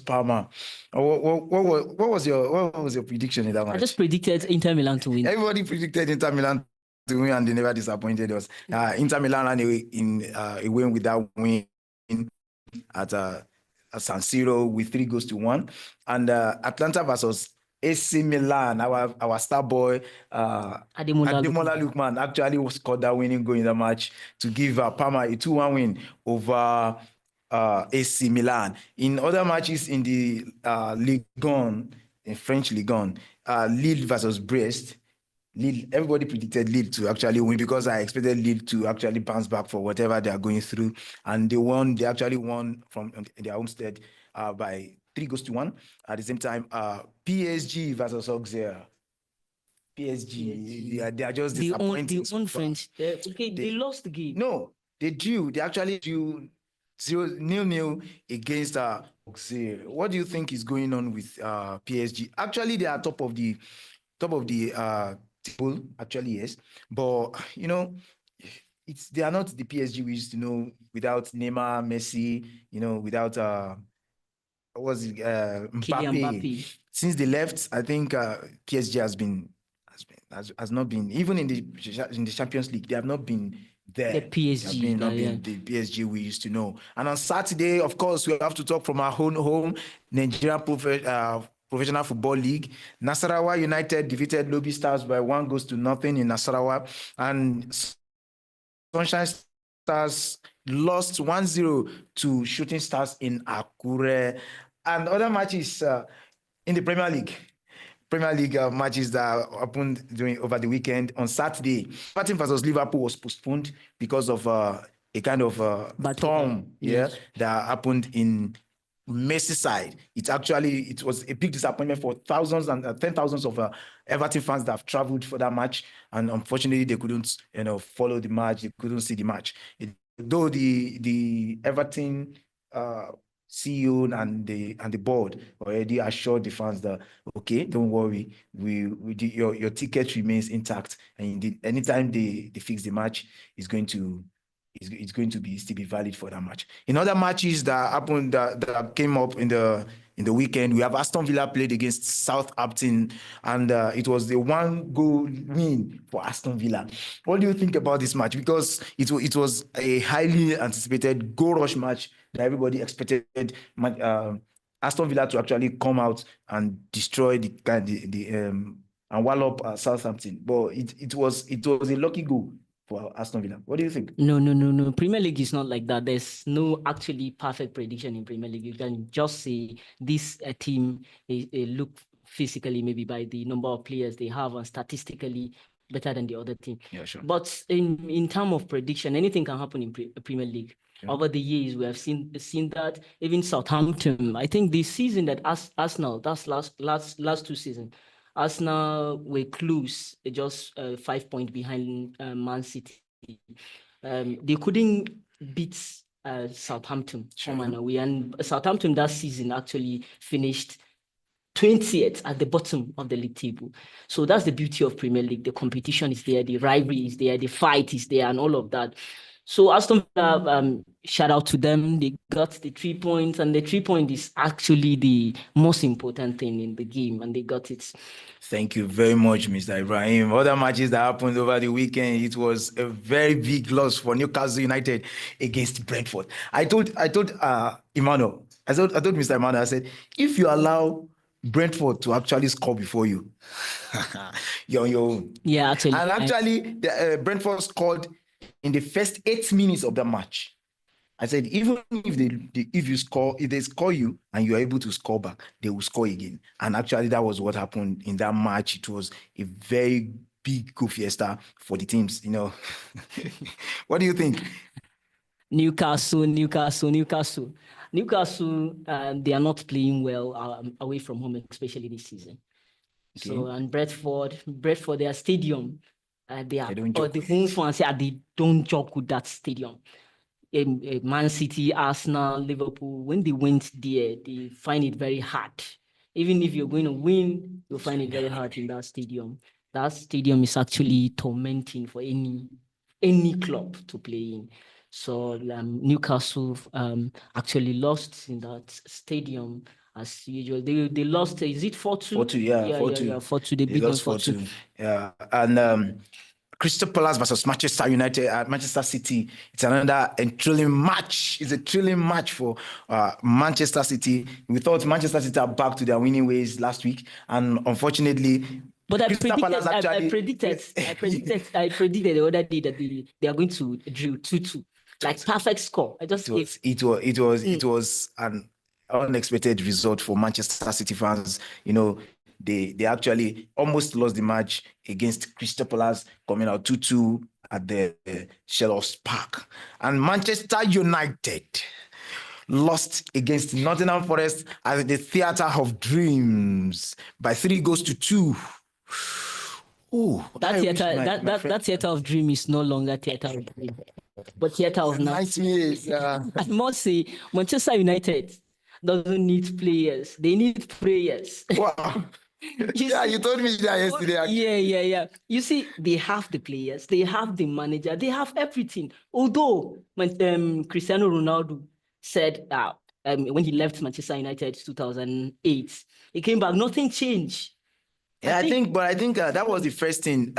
Parma. What was your prediction in that match? I just predicted Inter Milan to win. Everybody predicted Inter Milan to win, and they never disappointed us. Inter Milan ran away with that win at San Siro with 3-1, and Atlanta versus AC Milan. Our star boy Ademola Lookman actually scored that winning goal in the match to give Parma a 2-1 win over AC Milan. In other matches in the Ligue 1, in French Ligue 1, Lille versus Brest. Lille, everybody predicted Lille to actually win because I expected Lille to actually bounce back for whatever they are going through, and they won. They actually won from their homestead by 3-1. At the same time, PSG versus Auxerre. PSG, they are just disappointing. The own French. They lost the game. No, they drew. They actually drew 0-0 against Auxerre. What do you think is going on with PSG? Actually, they are top of the table. Actually, yes, but they are not the PSG we used to know without Neymar, Messi. Without Mbappe. Since they left, I think PSG has not been, even in the Champions League, they have not been there. The PSG, the PSG we used to know. And on Saturday, of course, we have to talk from our home Nigerian Professional Football League. Nasarawa United defeated Lobby Stars by 1-0 in Nasarawa, and Sunshine Stars lost 1-0 to Shooting Stars in Akure. And other matches in the Premier League matches that happened over the weekend. On Saturday, Everton versus Liverpool was postponed because of a kind of storm that happened in Merseyside. It was a big disappointment for thousands and 10,000s of Everton fans that have traveled for that match, and unfortunately they couldn't follow the match. They couldn't see the match. Though the Everton CEO and the board already assured the fans that, okay, don't worry, your ticket remains intact, and anytime they fix the match, it's going to still be valid for that match. In other matches that happened that came up in the weekend, we have Aston Villa played against Southampton, and it was the 1-goal win for Aston Villa. What do you think about this match? Because it was a highly anticipated goal rush match that everybody expected Aston Villa to actually come out and destroy and wallop Southampton. But it was a lucky goal for Aston Villa. What do you think? No. Premier League is not like that. There's no actually perfect prediction in Premier League. You can just say this team look physically, maybe by the number of players they have, and statistically better than the other team. Yeah, sure. But in terms of prediction, anything can happen in Premier League. Yeah. Over the years, we have seen that. Even Southampton, I think this season that Arsenal, that's last 2 seasons, Arsenal were close, just 5 points behind Man City. They couldn't beat Southampton home and away, and Southampton that season actually finished 20th at the bottom of the league table. So that's the beauty of Premier League. The competition is there, the rivalry is there, the fight is there, and all of that. So Aston Villa, shout out to them. They got the 3 points, and the 3 points is actually the most important thing in the game, and they got it. Thank you very much, Mr. Ibrahim. Other matches that happened over the weekend, it was a very big loss for Newcastle United against Brentford. I told Emmanuel, I told Mr. Emmanuel, I said, if you allow Brentford to actually score before you, you're on your own. Yeah, actually. And actually, Brentford scored in the first 8 minutes of the match. I said, even if they score you and you are able to score back, they will score again. And actually, that was what happened in that match. It was a very big goal fiesta for the teams. What do you think? Newcastle, they are not playing well away from home, especially this season. Okay. So, and Brentford, their stadium, the home fans say they don't joke with that stadium. Man City, Arsenal, Liverpool, when they went there, they find it very hard. Even if you're going to win, you'll find it very hard in that stadium. That stadium is actually tormenting for any club to play in. So Newcastle actually lost in that stadium, as usual. They lost. Is it 4-2? 4-2, yeah, Yeah, 4-2. yeah, yeah. 4-2. They They beat them lost 4-2. 4-2. Yeah, and Crystal Palace versus Manchester United at Manchester City. It's another thrilling match. It's a thrilling match for Manchester City. We thought Manchester City are back to their winning ways last week, and unfortunately, But I Crystal Palace I predicted the other day that they are going to drill 2-2, like perfect score. It was an unexpected result for Manchester City fans. You know, they actually almost lost the match against Crystal Palace, coming out 2-2 at the Selhurst Park. And Manchester United lost against Nottingham Forest at the Theatre of Dreams by 3-2. Oh, that theater of dream is no longer theater of dream, but theater of nightmares. I must say, Manchester United doesn't need players; they need prayers. Wow. You told me that yesterday. Actually. Yeah. You see, they have the players, they have the manager, they have everything. Although Cristiano Ronaldo said that when he left Manchester United 2008, he came back, nothing changed. Yeah, I think that was the first thing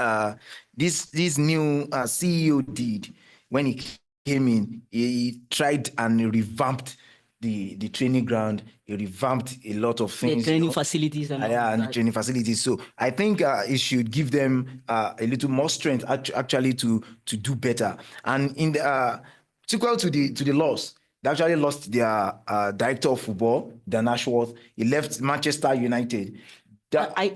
this new CEO did when he came in. He tried and revamped the training ground. He revamped a lot of things. The training facilities and the training facilities. So I think it should give them a little more strength actually to do better. And in the sequel to the loss, they actually lost their director of football, Dan Ashworth. He left Manchester United. I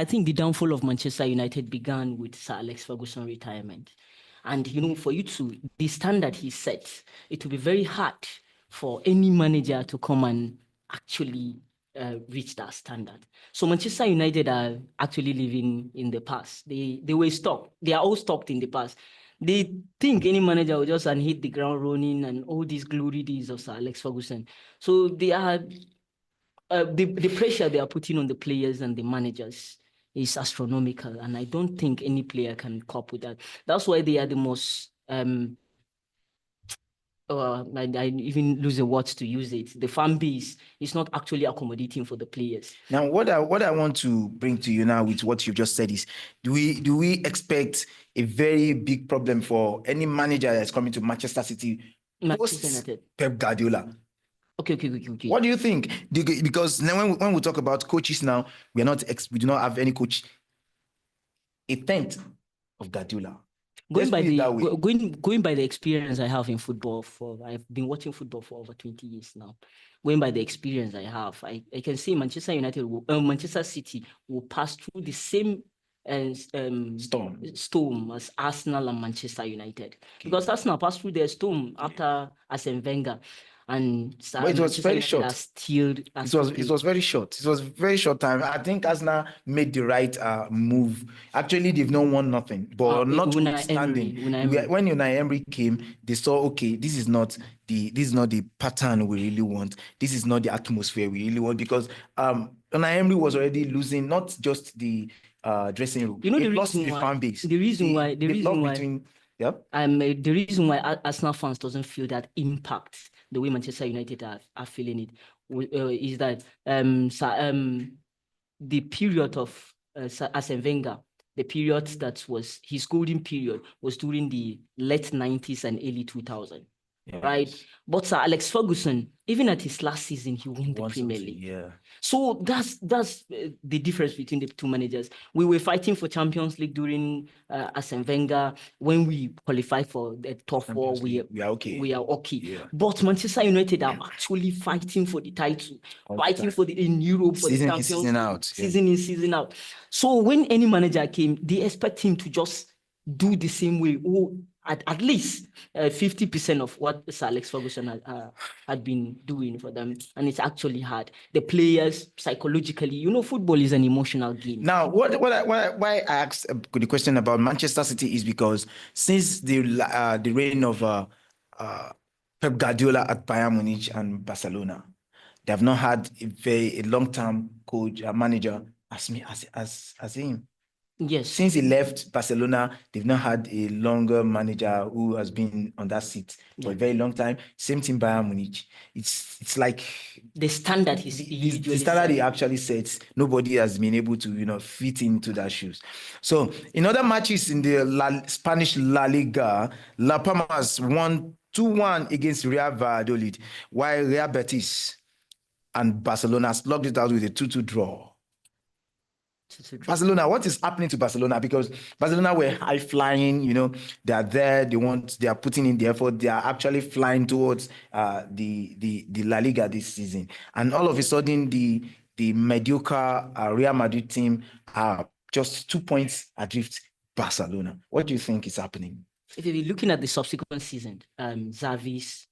think the downfall of Manchester United began with Sir Alex Ferguson retirement. And for the standard he set, it will be very hard for any manager to come and actually reach that standard. So Manchester United are actually living in the past. They were stuck. They are all stuck in the past. They think any manager will just hit the ground running and all these glory days of Sir Alex Ferguson. So they are the pressure they are putting on the players and the managers is astronomical, and I don't think any player can cope with that. That's why they are the most I even lose the words to use it. The fan base is not actually accommodating for the players. Now, what I want to bring to you now with what you just said is, do we expect a very big problem for any manager that's coming to Manchester City post Pep Guardiola? Okay. What do you think? Because when we talk about coaches now, we do not have any coach a tenth of Guardiola. Going by the experience I have in football, I've been watching football for over 20 years now. Going by the experience I have, I can say Manchester City will pass through the same storm as Arsenal and Manchester United, because Arsenal passed through their storm after Arsene Wenger. But it was very short. It was very short. It was very short time. I think Arsenal made the right move. Actually, they've not won nothing, but notwithstanding, when Unai Emery came, they saw, okay, this is not the pattern we really want. This is not the atmosphere we really want, because Unai Emery was already losing not just the dressing room. The reason why Arsenal fans doesn't feel that impact the way Manchester United are feeling it is that the period of Arsene Wenger, the period that was his golden period, was during the late 90s and early 2000s. Yes. Right? But Sir Alex Ferguson, even at his last season, he won the Premier League. Yeah. So that's the difference between the two managers. We were fighting for Champions League during Arsene Wenger. When we qualified for the top four, we are okay. Yeah. But Manchester United are actually fighting for the title, fighting for in Europe for season the Champions League. Season in, season out. So when any manager came, they expect him to just do the same way, or at least 50% of what Sir Alex Ferguson had been doing for them, and it's actually hard. The players psychologically, football is an emotional game. Now, why I asked the question about Manchester City is because since the reign of Pep Guardiola at Bayern Munich and Barcelona, they have not had a long-term coach, manager as him. Yes. Since he left Barcelona, they've not had a longer manager who has been on that seat for a very long time. Same thing Bayern Munich. It's like the standard the standard he actually sets. Nobody has been able to fit into that shoes. So in other matches in the Spanish La Liga, La Palmas won 2-1 against Real Valladolid, while Real Betis and Barcelona slugged it out with a 2-2 draw. Barcelona, what is happening to Barcelona? Because Barcelona were high flying, they are there, they are putting in the effort, they are actually flying towards the La Liga this season. And all of a sudden, the mediocre Real Madrid team are just 2 points adrift Barcelona. What do you think is happening? If you're looking at the subsequent season, Xavi's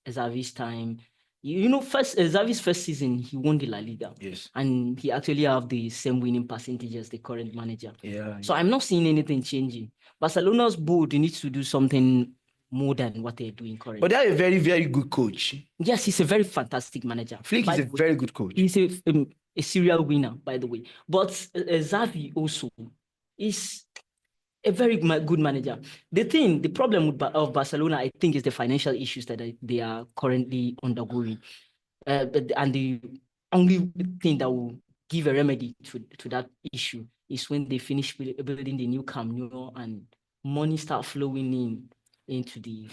time, Xavi's first season, he won the La Liga. Yes. And he actually have the same winning percentage as the current manager. Yeah. So I'm not seeing anything changing. Barcelona's board needs to do something more than what they're doing currently. But they're a very, very good coach. Yes, he's a very fantastic manager. Flick is a very good coach. He's a serial winner, by the way. But Xavi also is a very good manager. The problem of Barcelona, I think, is the financial issues that they are currently undergoing. And the only thing that will give a remedy to that issue is when they finish building the new Camp Nou and money start flowing into the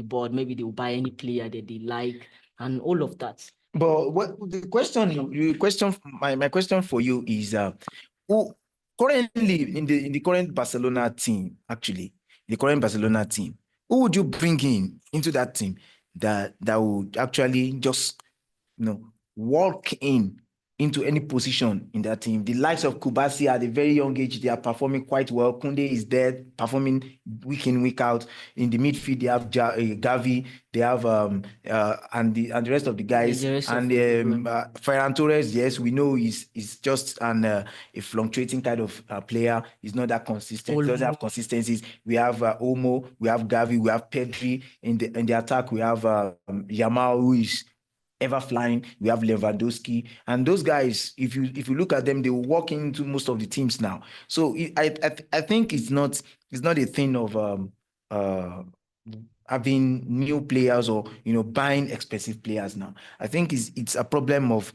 board. Maybe they will buy any player that they like and all of that. But my question for you is who currently in the current Barcelona team, who would you bring into that team that would actually just walk into any position in that team? The likes of Kubasi at a very young age, they are performing quite well. Koundé is there, performing week in, week out. In the midfield, they have Gavi, they have and the rest of the guys. Ferran Torres, yes, we know he's just a fluctuating kind of player. He's not that consistent. He doesn't have consistencies. We have Olmo, we have Gavi, we have Pedri in the attack. We have Yamal, who is ever flying. We have Lewandowski, and those guys, if you look at them, they will walk into most of the teams now. So I think it's not a thing of having new players or buying expensive players now. I think it's a problem of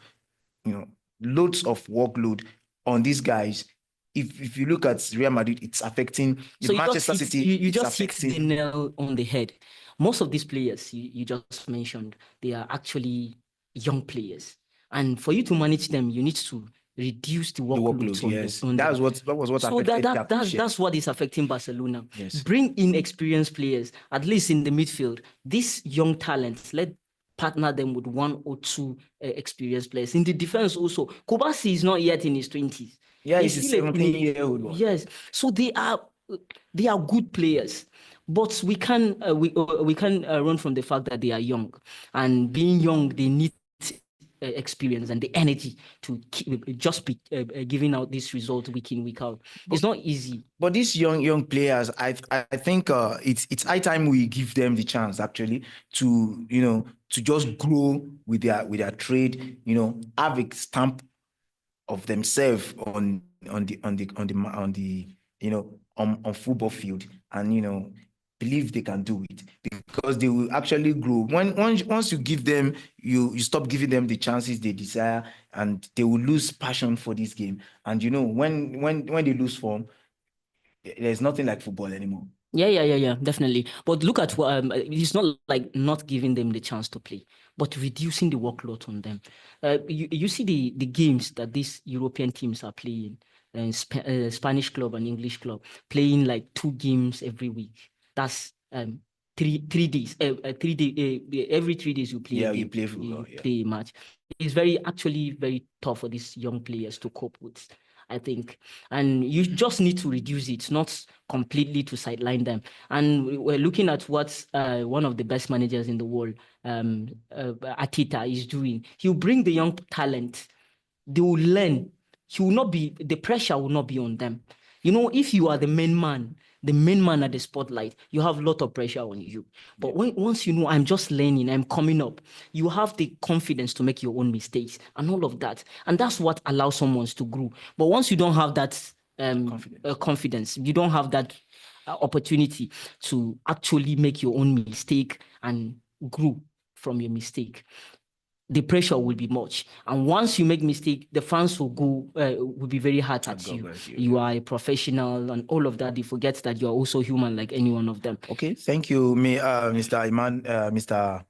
loads of workload on these guys. If you look at Real Madrid, it's affecting Manchester City. You just hit the nail on the head. Most of these players you just mentioned, they are actually young players. And for you to manage them, you need to reduce the workload. Yes. That was what affected. That's what is affecting Barcelona. Yes. Bring in experienced players, at least in the midfield. These young talents, let partner them with 1 or 2 experienced players. In the defense also, Kubasi is not yet in his 20s. Yeah, he's a 17-year-old. Yes. So they are good players. But we can run from the fact that they are young, and being young, they need experience and the energy to just be giving out this result week in, week out. It's not easy. But these young players, I think it's high time we give them the chance actually to just grow with their trade. Have a stamp of themselves on football field, and believe they can do it, because they will actually grow. Once you give them, you stop giving them the chances they desire, and they will lose passion for this game. And when they lose form, there's nothing like football anymore. Yeah, definitely. But look at it's not like not giving them the chance to play, but reducing the workload on them. You see the games that these European teams are playing, Spanish club and English club, playing like 2 games every week. That's 3 days. Every 3 days you play. Yeah, you play football. Play a match. It's actually very tough for these young players to cope with, I think. And you just need to reduce it, not completely to sideline them. And we're looking at what one of the best managers in the world, Arteta, is doing. He'll bring the young talent. They will learn. The pressure will not be on them. If you are the main man at the spotlight, you have a lot of pressure on you. But once I'm just learning, I'm coming up, you have the confidence to make your own mistakes and all of that. And that's what allows someone to grow. But once you don't have that confidence. You don't have that opportunity to actually make your own mistake and grow from your mistake. The pressure will be much, and once you make mistake, the fans will be very hard at you. You are a professional and all of that. They forget that you are also human like any one of them. Okay, thank you, Mr. Iman, Mr.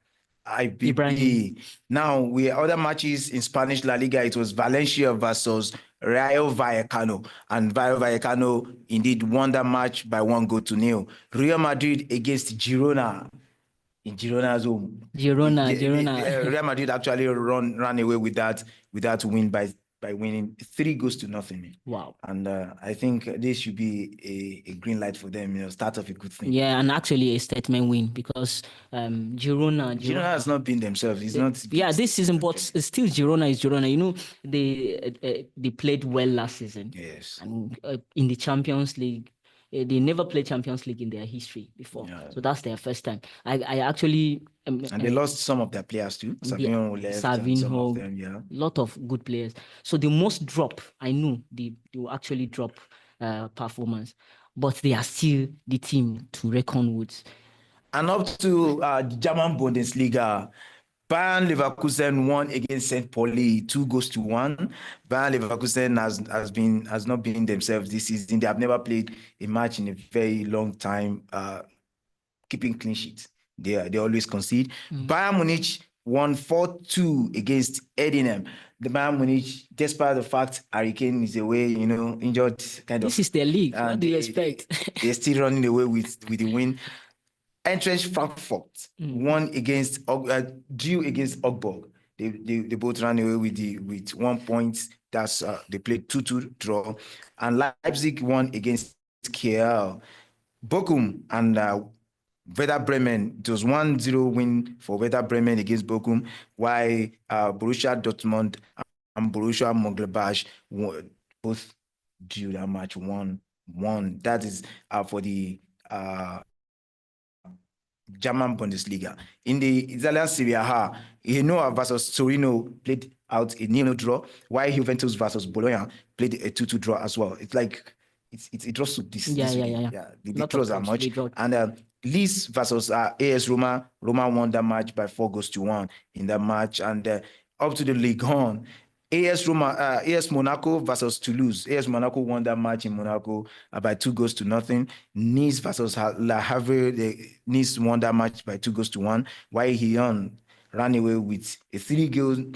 IBB. Ibrahim. Now, we other matches in Spanish La Liga. It was Valencia versus Rayo Vallecano, and Rayo Vallecano indeed won that match by 1-0. Real Madrid against Girona in Girona's home. Girona. Real Madrid actually ran away with that win by winning 3-0. Wow. And I think this should be a green light for them, start of a good thing. Yeah, and actually a statement win, because Girona has not been themselves. It's not. Yeah, this season, but still Girona is Girona. You know, they played well last season. Yes. And in the Champions League, they never played Champions League in their history before. Yeah. So that's their first time. I actually... and they lost some of their players too. Savinho left. Savinho, lot of good players. So the most drop, I know they will actually drop performance, but they are still the team to reckon with. And up to the German Bundesliga, Bayern Leverkusen won against St. Pauli 2-1. Bayern Leverkusen has not been themselves this season. They have never played a match in a very long time, keeping clean sheets. They always concede. Bayern Munich won 4-2 against Edinburgh. The Bayern Munich, despite the fact Harry Kane is away, injured kind of. This is their league. What do you expect? They're still running away with the win. Eintracht Frankfurt won drew against Augsburg. They both ran away with 1 point. That's they played 2-2 draw, and Leipzig won against Kiel. Bochum and Werder Bremen. It was 1-0 win for Werder Bremen against Bochum, while Borussia Dortmund and Borussia Mönchengladbach both drew that match 1-1. That is for the German Bundesliga. In the Italian Serie A, Genoa versus Torino played out a 0-0 draw, while Juventus versus Bologna played a 2-2 draw as well. It's like it draws to this. Yeah. The draws are much. And Leeds versus AS Roma. Roma won that match by 4-1 in that match. And up to the Ligue 1. AS Monaco versus Toulouse. AS Monaco won that match in Monaco by 2-0. Nice versus Le Havre. Nice won that match by 2-1, while Lyon ran away with a 3-goal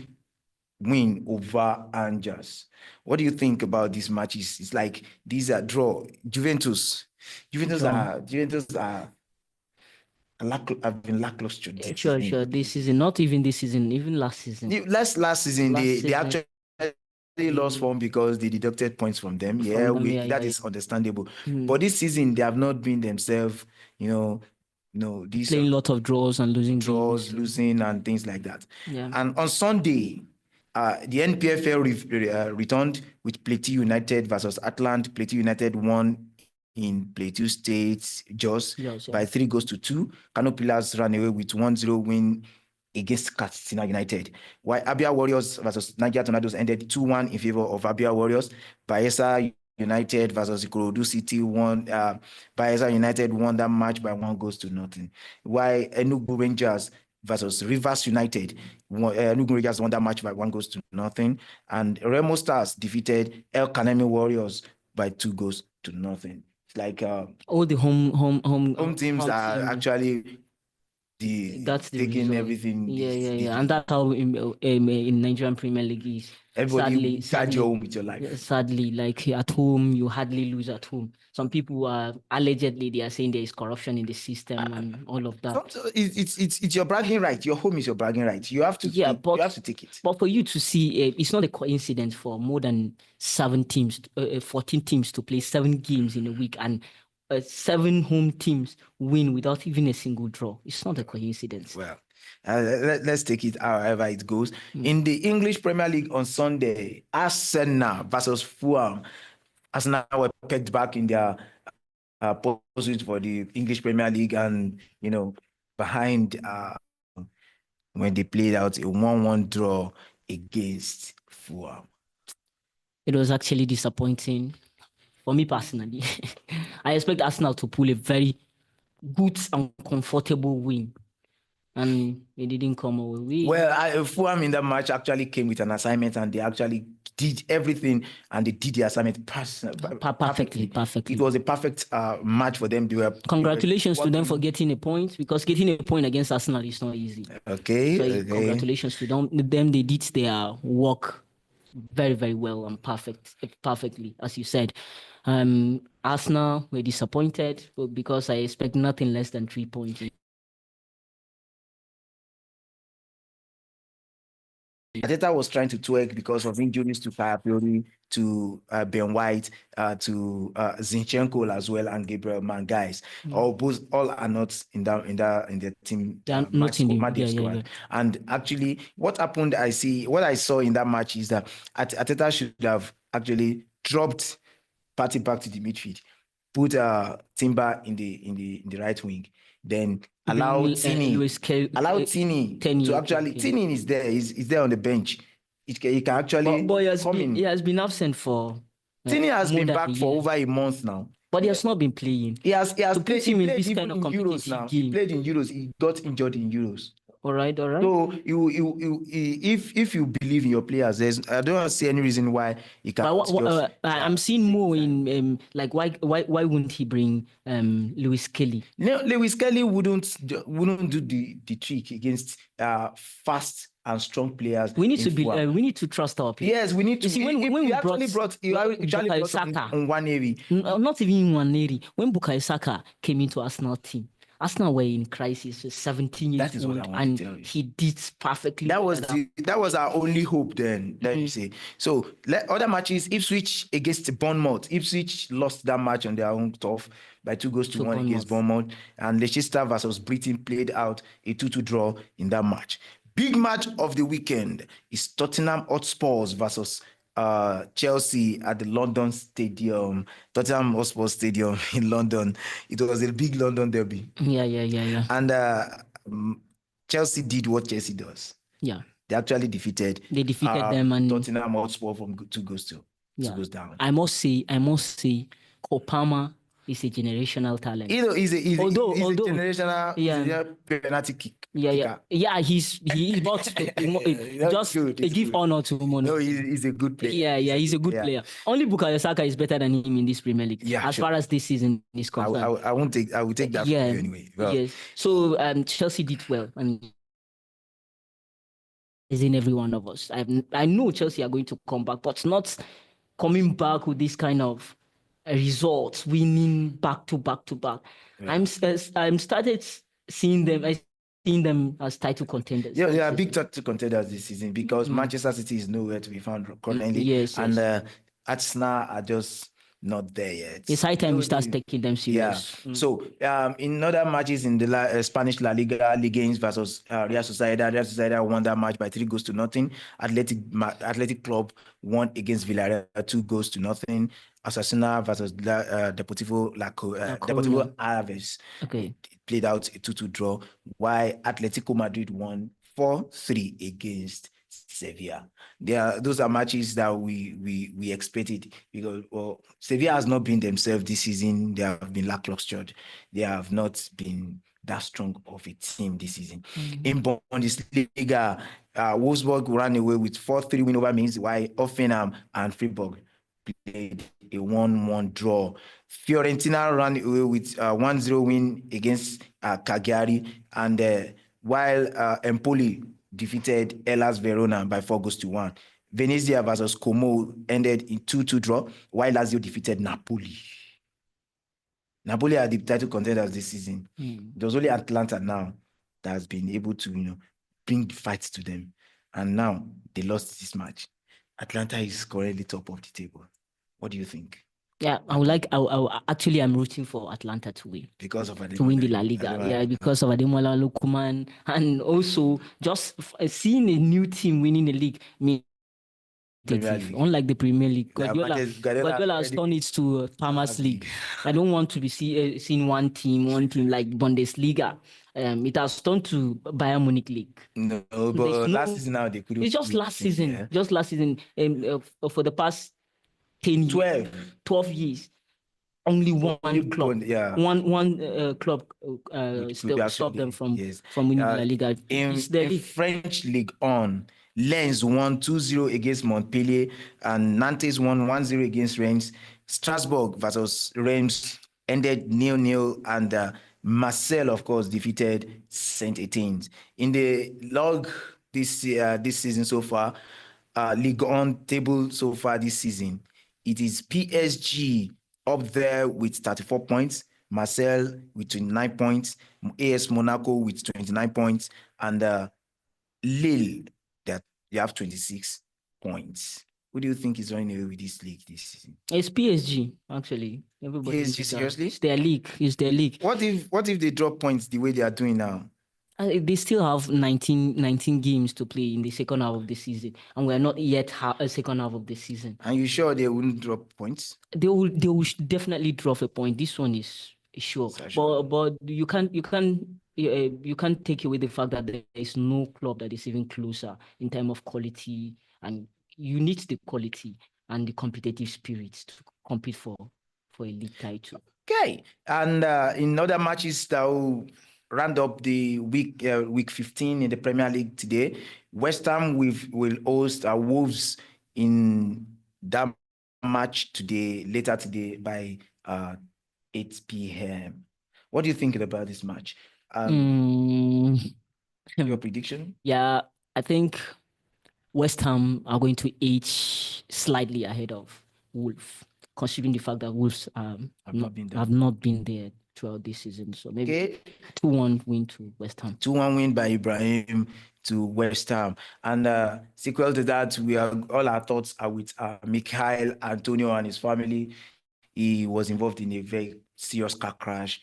win over Angers. What do you think about these matches? It's like these are draw. Juventus are have been lackluster. Sure. This season, not even this season, even last season. Last season, they actually lost form because they deducted points from them. That is understandable. But this season, they have not been themselves. These playing a lot of draws and losing and things like that. Yeah. And on Sunday, the NPFL returned with Plateau United versus Atlant. Plateau United won in Plateau State, Jos, by 3-2. Kano Pillars ran away with 1-0 win against Katsina United, while Abia Warriors versus Niger Tornadoes ended 2-1 in favor of Abia Warriors. Bayelsa United versus Ikorodu City won. Bayelsa United won that match by 1-0. While Enugu Rangers versus Rivers United, Enugu Rangers won that match by 1-0. And Remo Stars defeated El Kanemi Warriors by 2-0. It's like all the home teams are actually taking everything. Yeah. And that's how in Nigerian Premier League is. Everybody start your home with your life. Sadly, like at home, you hardly lose at home. Some people are allegedly they are saying there is corruption in the system and all of that. It's your bragging right. Your home is your bragging right. You have to you have to take it. But for you to see, it's not a coincidence for more than 14 teams to play 7 games in a week, and 7 home teams win without even a single draw. It's not a coincidence. Well, let's take it however it goes. In the English Premier League on Sunday, Arsenal versus Fulham. Arsenal were pegged back in their pursuit for the English Premier League, and behind when they played out a 1-1 draw against Fulham. It was actually disappointing. for me personally, I expect Arsenal to pull a very good and comfortable win. And it didn't come away. Well, Fulham in that match actually came with an assignment, and they actually did everything, and they did the assignment perfectly. It was a perfect match for them. Congratulations to them for getting a point, because getting a point against Arsenal is not easy. Okay. Congratulations to them. They did their work very, very well and perfectly, as you said. Arsenal were disappointed because I expect nothing less than 3 points. Arteta was trying to twerk because of injuries to Kaya, to Ben White, to Zinchenko as well, and Gabriel Manguez. All are not in the team match squad. And actually, what I saw in that match is that Arteta should have actually dropped Partey back to the midfield, put Timber in the right wing, then allow Tini to actually. Tini is there. He's there on the bench. He can actually he has been absent for. Tini has been back for over a month now. But he has not been playing. He played in this kind of Euros now. He played in Euros. He got injured in Euros. All right. So if you believe in your players, I don't see any reason why he can't. I'm seeing more in like why wouldn't he bring Lewis Kelly? No, Lewis Kelly wouldn't do the trick against fast and strong players. We need to trust our players. Yes, we need to. You see, when we actually brought Saka on Nwaneri. Not even Nwaneri. When Bukayo Saka came into Arsenal team, Arsenal were in crisis, 17 years old, and he did perfectly. That was our only hope then. Let me say. So other matches, Ipswich against Bournemouth. Ipswich lost that match on their own turf by 2-1 against Bournemouth, and Leicester versus Brighton played out a 2-2 draw in that match. Big match of the weekend is Tottenham Hotspurs versus Chelsea at the London Stadium, Tottenham Hotspur Stadium in London. It was a big London derby. Yeah. And Chelsea did what Chelsea does. Yeah. They actually defeated them, and Tottenham Hotspur from 2 goals down. I must say, Kopama is a generational talent. He's a generational penalty kick. Yeah. He's about to give honor to Mono. No, he's a good player. Yeah, he's a good player. Only Bukayo Saka is better than him in this Premier League. As far as this season is concerned. I will take that from you anyway. Well, yes. So Chelsea did well, and is in every one of us. I know Chelsea are going to come back, but not coming back with this kind of results, winning back to back. Yeah. I'm started seeing them as title contenders. Yeah, they are big title contenders this season because Manchester City is nowhere to be found currently. Yes. And Arsenal are just not there yet. It's high time we start taking them serious. Yeah. So in other matches in the Spanish La Liga, Liganes versus Real Sociedad won that match by 3-0. Athletic Club won against Villarreal 2-0. Assassina versus Deportivo Alaves. Okay. Played out a 2-2 draw, while Atletico Madrid won 4-3 against Sevilla. Those are matches that we expected, because Sevilla has not been themselves this season. They have been lackluster. They have not been that strong of a team this season. In Bundesliga, Wolfsburg ran away with 4-3 win over Mainz, while Hoffenheim and Freiburg played a 1-1 draw. Fiorentina ran away with 1-0 win against Cagliari, and while Empoli defeated Hellas Verona by 4-1. Venezia versus Como ended in 2-2 draw, while Lazio defeated Napoli. Napoli are the title contenders this season. It was only Atlanta now that has been able to bring the fights to them, and now they lost this match. Atlanta is currently top of the table. What do you think? Yeah, I'm rooting for Atlanta to win. Because of Ademola. To win the La Liga. Yeah, because of Ademola Lookman. And also just seeing a new team winning the league means unlike the Premier League. Guardiola has turned it to Farmers League. I don't want to be seeing one team like Bundesliga. It has turned to Bayern Munich League. No, but last season now they couldn't. It's just last season. Yeah. Just last season. For the past 10 12 years. Only one club, one club stopped them from winning La Liga. In French League on, Lens won 2-0 against Montpellier, and Nantes won 1-0 against Reims. Strasbourg versus Reims ended 0-0, and Marseille, of course, defeated Saint-Étienne. In the log this season so far, Ligue 1 table so far this season, it is PSG up there with 34 points, Marseille with 29 points, AS Monaco with 29 points, and Lille, that they have 26 points. Who do you think is running away with this league this season? It's PSG, actually. Everybody PSG, seriously? It's their league. It's their league. What if they drop points the way they are doing now? They still have 19 games to play in the second half of the season, and we're not yet a second half of the season. Are you sure they wouldn't drop points? They will definitely drop a point. This one is sure. But you can't take away the fact that there is no club that is even closer in terms of quality, and you need the quality and the competitive spirit to compete for a league title. Okay, and in other matches that will round up the week 15 in the Premier League today, West Ham will host Wolves in that match later today by 8 p.m. What do you think about this match? Your prediction? Yeah, I think West Ham are going to edge slightly ahead of Wolves, considering the fact that Wolves have not been there throughout this season. So maybe 2-1 win to West Ham. 2-1 win by Ibrahim to West Ham. And sequel to that, all our thoughts are with Mikhail Antonio and his family. He was involved in a very serious car crash.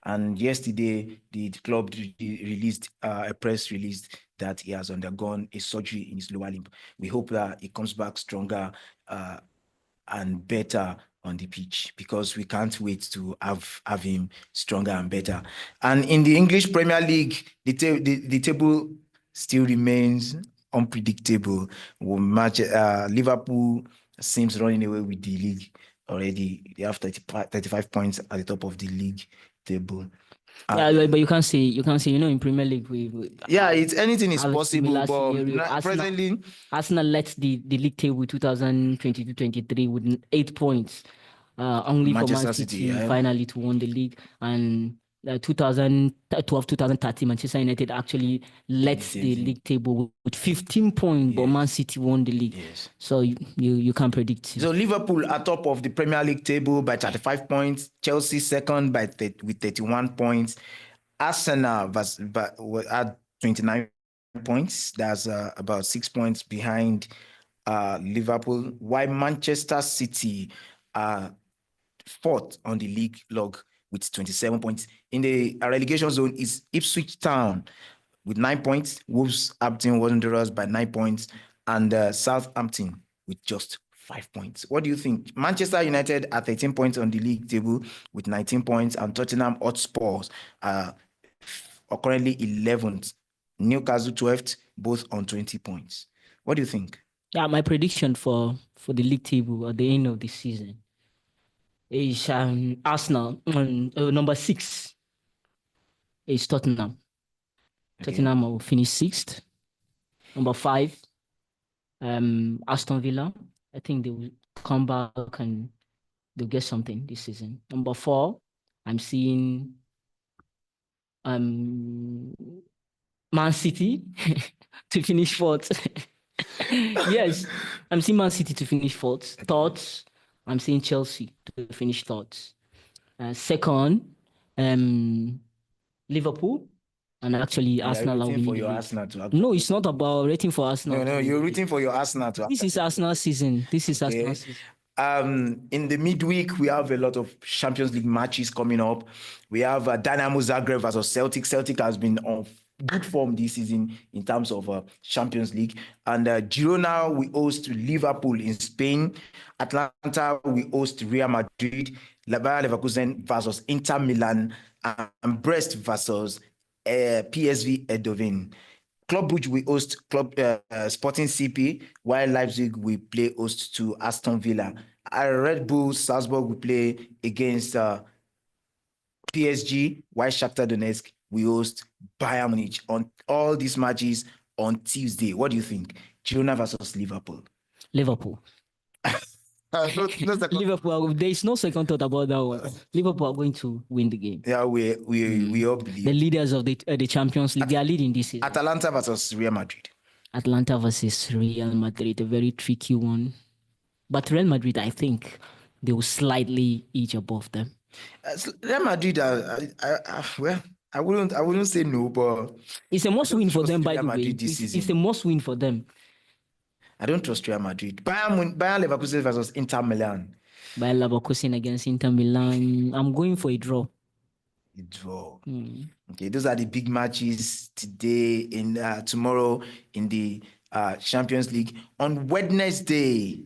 And yesterday, the club released a press release that he has undergone a surgery in his lower limb. We hope that he comes back stronger and better on the pitch, because we can't wait to have him stronger and better. And in the English Premier League, the table still remains unpredictable. Liverpool seems running away with the league already. They have 35 points at the top of the league table. Yeah, but you can't say, in Premier League, it's anything is possible. But presently, Arsenal led the league table 2022-23 with 8 points, only for Man City finally to win the league. And 2012-2013, Manchester United actually led the league table with 15 points, but Man City won the league. Yes. So you can't predict. So Liverpool are top of the Premier League table by 35 points. Chelsea second with 31 points. Arsenal at 29 points. That's about 6 points behind Liverpool. While Manchester City are fourth on the league log with 27 points. In the relegation zone is Ipswich Town with 9 points, Wolverhampton Wanderers by 9 points, and Southampton with just 5 points. What do you think? Manchester United are 13 points on the league table with 19 points, and Tottenham Hotspur are currently 11th. Newcastle 12th, both on 20 points. What do you think? Yeah, my prediction for the league table at the end of the season is Arsenal. Number 6 is Tottenham. Okay. Tottenham will finish 6th. Number 5, Aston Villa. I think they will come back and they'll get something this season. Number 4, I'm seeing Man City to finish 4th. Yes, I'm seeing Man City to finish 4th. 3rd, I'm seeing Chelsea to finish 3rd. 2nd, Liverpool. And actually, Arsenal are winning for your Arsenal to No, it's not about rating for Arsenal. No, you're rooting for your Arsenal to This is Arsenal season. Arsenal season. In the midweek, we have a lot of Champions League matches coming up. We have Dynamo Zagreb versus Celtic. Celtic has been on good form this season in terms of Champions League. And Girona, we host Liverpool in Spain. Atlanta, we host Real Madrid. Bayer Leverkusen versus Inter Milan. And Brest versus PSV Eindhoven. Club Brugge we host Sporting CP, while Leipzig we play host to Aston Villa. Red Bull Salzburg we play against PSG, while Shakhtar Donetsk we host Bayern Munich. On all these matches on Tuesday. What do you think? Girona versus Liverpool. Liverpool. No Liverpool. There is no second thought about that one. Liverpool are going to win the game. Yeah, we all believe. The leaders of the Champions League, they are leading this season. Atalanta versus Real Madrid. Atlanta versus Real Madrid, a very tricky one. But Real Madrid, I think they will slightly edge above them. Real Madrid, well, I wouldn't say no, but it's a must win for them. By the way, it's a must win for them. I don't trust Real Madrid. Bayern Leverkusen versus Inter Milan. Bayern Leverkusen against Inter Milan. I'm going for a draw. A draw. Okay, those are the big matches today tomorrow in the Champions League. On Wednesday,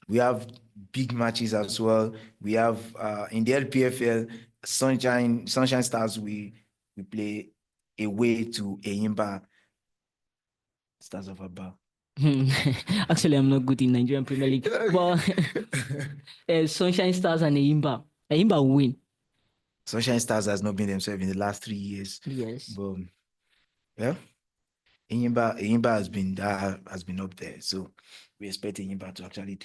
we have big matches as well. We have in the LPFL, Sunshine Stars. We play away to Eyimba Stars of Aba. Actually, I'm not good in Nigerian Premier League, but Sunshine Stars and Eyimba will win. Sunshine Stars has not been themselves in the last 3 years. Yes, but yeah, Eyimba has been up there, so we expect Eyimba to actually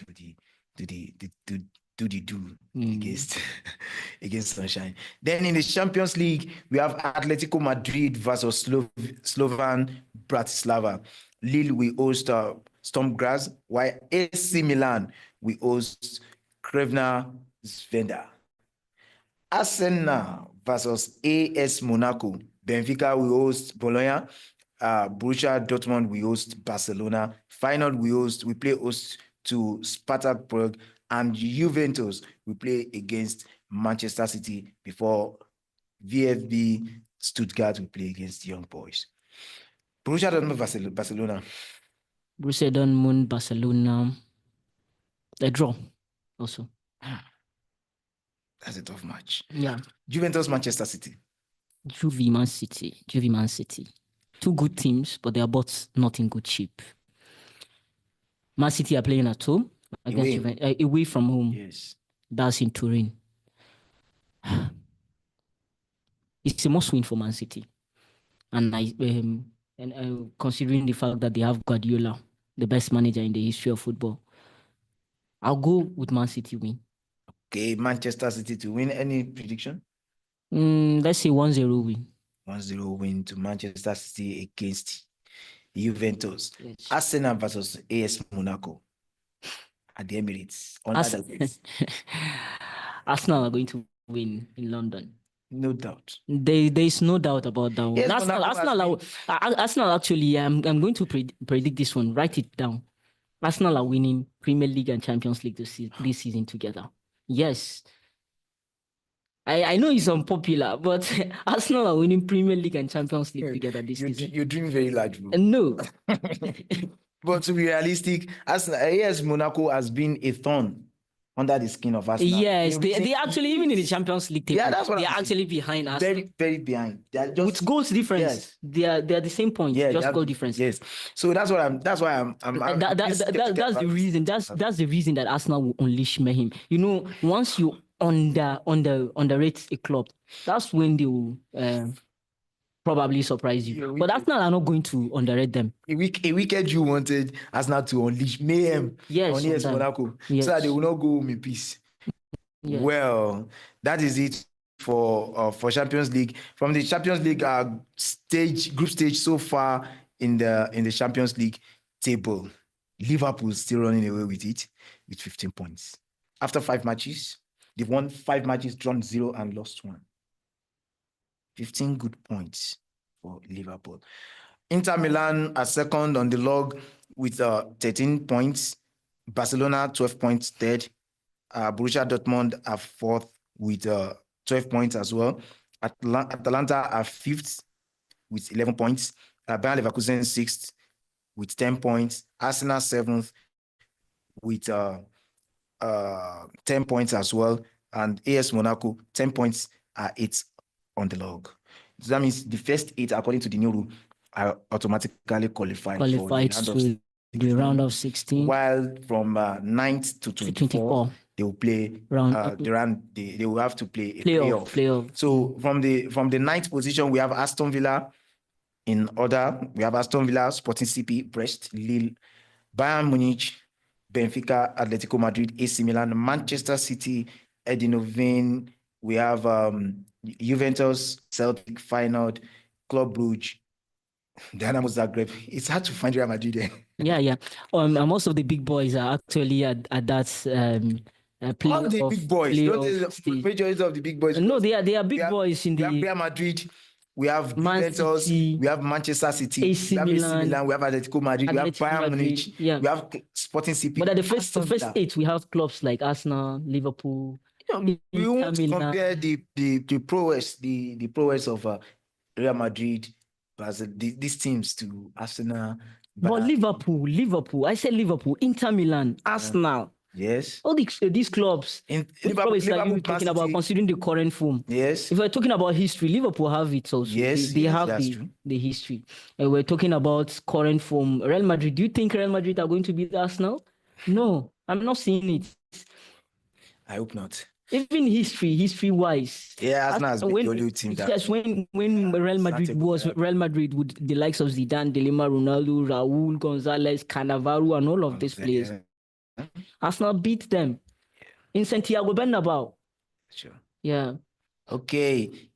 do against Sunshine. Then in the Champions League, we have Atletico Madrid versus Slovan Bratislava. Lille we host Sturm Graz, while AC Milan we host Crvena Zvezda. Arsenal versus AS Monaco. Benfica we host Bologna. Borussia Dortmund we host Barcelona. Final we play host to Sparta Prague, and Juventus we play against Manchester City before VfB Stuttgart we play against Young Boys. Borussia Dortmund Barcelona. Borussia Dortmund Barcelona. A draw also. That's a tough match. Yeah. Juventus Manchester City. Juve Man City. Two good teams, but they are both not in good shape. Man City are playing at home against away from home. Yes. That's in Turin. It's a must win for Man City. And considering the fact that they have Guardiola, the best manager in the history of football, I'll go with Man City win. Okay, Manchester City to win. Any prediction? Let's say 1-0 win. 1-0 win to Manchester City against Juventus. Yes. Arsenal versus AS Monaco at the Emirates. Arsenal are going to win in London. No doubt. There is no doubt about that one. Yes, Arsenal actually, I'm going to predict this one. Write it down. Arsenal are winning Premier League and Champions League this season together. Yes. I know it's unpopular, but Arsenal are winning Premier League and Champions League together this season. You're dreaming very large, bro. No. But to be realistic, AS Monaco has been a thorn under the skin of Arsenal. Yes, they actually, even in the Champions League table, that's what they are actually behind Arsenal. Very, very behind. They are just, with goals difference. Yes. They are the same point, just goal difference. Yes. So that's why I'm that's the reason. That's the reason that Arsenal will unleash mayhem. You know, once you underrate a club, that's when they will probably surprise you. But Arsenal are not going to underrate them. A wicked you wanted Arsenal to unleash mayhem on AS Monaco, so that they will not go home in peace. Yeah. Well, that is it for Champions League. From the Champions League group stage so far in the Champions League table, Liverpool is still running away with it with 15 points. After 5 matches, they've won 5 matches, drawn 0 and lost 1. 15 good points for Liverpool. Inter Milan are second on the log with 13 points. Barcelona 12 points third. Borussia Dortmund are fourth with 12 points as well. Atalanta are fifth with 11 points. Bayern Leverkusen sixth with 10 points. Arsenal seventh with 10 points as well. And AS Monaco 10 points are 8th on the log. So that means the first 8, according to the new rule, are automatically qualified for the Qualified round of to the 16, round of 16 while from 9th to to 24, 24 they will play they will have to play a playoff. So from the 9th position, we have Aston Villa in order. We have Aston Villa, Sporting CP, Brest, Lille, Bayern Munich, Benfica, Atletico Madrid, AC Milan, Manchester City, Eindhoven. We have Juventus, Celtic, Feyenoord, Club Brugge, Dynamo Zagreb. It's hard to find Real Madrid there. Yeah. And most of the big boys are actually at that All the big boys, majority of the big boys. No, they are big boys in we the have Real Madrid, we have Man Juventus, City, we have Manchester City, AC we have AC Milan, Milan, we have Atletico Madrid, we have Bayern Munich, yeah. we have Sporting CP. But at the first 8, we have clubs like Arsenal, Liverpool. We won't compare the prowess of Real Madrid as these teams to Arsenal. But Liverpool, I said Liverpool, Inter Milan, Arsenal. Yes. All these clubs. Liverpool that you're talking about, considering the current form. Yes. If we're talking about history, Liverpool have it also. Yes. They have the history. And we're talking about current form. Real Madrid. Do you think Real Madrid are going to beat Arsenal? No, I'm not seeing it. I hope not. Even history-wise. Yeah, Arsenal has been the only team that. Yes, when Real Madrid was Real Madrid with the likes of Zidane, De Lima, Ronaldo, Raúl, González, Cannavaro, and all of these players. Yeah. Arsenal beat them in Santiago Bernabéu. Sure. Yeah. Okay.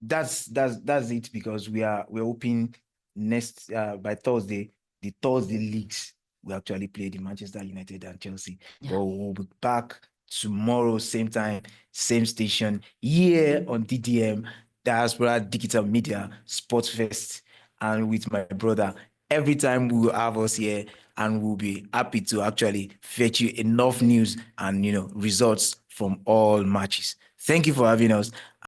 That's it, because we're hoping next by Thursday, the Thursday leagues will actually play the Manchester United and Chelsea. Yeah. But we'll be back tomorrow, same time, same station, here on DDM, Diaspora Digital Media Sports Fest, and with my brother. Every time we will have us here, and we'll be happy to actually fetch you enough news and results from all matches. Thank you for having us.